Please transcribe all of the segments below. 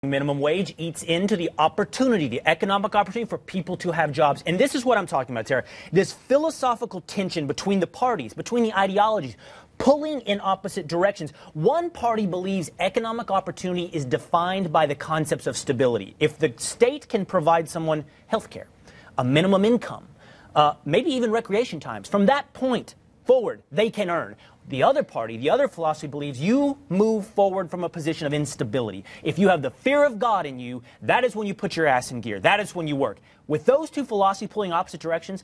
Minimum wage eats into the opportunity, the economic opportunity for people to have jobs. And this is what I'm talking about, Sarah. This philosophical tension between the parties, between the ideologies, pulling in opposite directions. One party believes economic opportunity is defined by the concepts of stability. If the state can provide someone health care, a minimum income, maybe even recreation times, from that point forward, they can earn. The other party, the other philosophy believes you move forward from a position of instability. If you have the fear of God in you, that is when you put your ass in gear. That is when you work. With those two philosophies pulling opposite directions,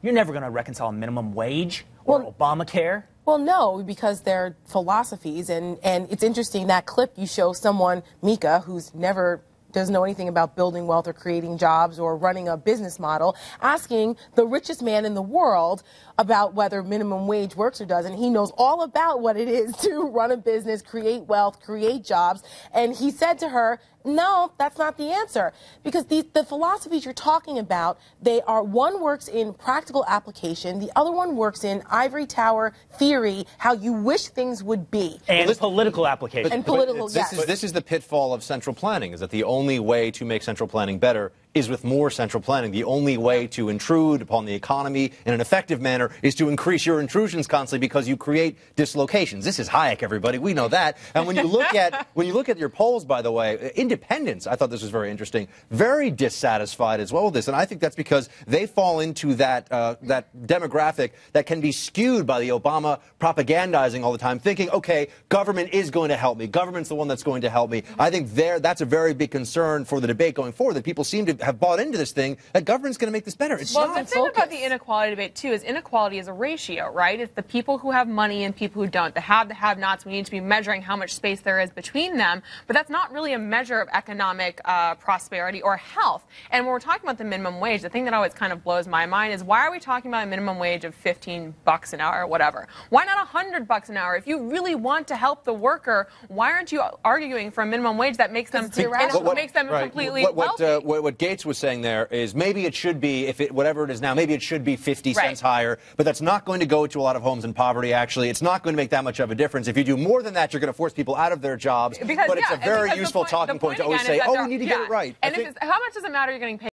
you're never going to reconcile a minimum wage or Obamacare. Well, no, because they're philosophies, and it's interesting, that clip you show someone, Mika, who's never doesn't know anything about building wealth or creating jobs or running a business model, asking the richest man in the world about whether minimum wage works or doesn't. He knows all about what it is to run a business, create wealth, create jobs. And he said to her, no, that's not the answer. Because the philosophies you're talking about, they are, one works in practical application, the other one works in ivory tower theory, how you wish things would be. And political application. And political, yes. This is the pitfall of central planning, is that the only way to make central planning better is with more central planning. The only way to intrude upon the economy in an effective manner is to increase your intrusions constantly, because you create dislocations. This is Hayek, everybody. We know that. And when you look at your polls, by the way, independents, I thought this was very interesting, very dissatisfied as well with this. And I think that's because they fall into that demographic that can be skewed by the Obama propagandizing all the time, thinking, okay, government is going to help me. Government's the one that's going to help me. I think that's a very big concern for the debate going forward, that people seem to have bought into this thing that government's going to make this better. It's well, the thing about the inequality debate, too, is inequality is a ratio, right? It's the people who have money and people who don't. The have-nots. We need to be measuring how much space there is between them. But that's not really a measure of economic prosperity or health. And when we're talking about the minimum wage, the thing that always kind of blows my mind is, why are we talking about a minimum wage of $15 an hour or whatever? Why not $100 an hour? If you really want to help the worker, why aren't you arguing for a minimum wage that makes them completely wealthy? What Gates was saying there is, maybe it should be, whatever it is now, maybe it should be 50 cents higher, but that's not going to go to a lot of homes in poverty, actually. It's not going to make that much of a difference. If you do more than that, you're going to force people out of their jobs. But it's a very useful talking point to always say, oh, we need to get it right. And how much does it matter you're getting paid?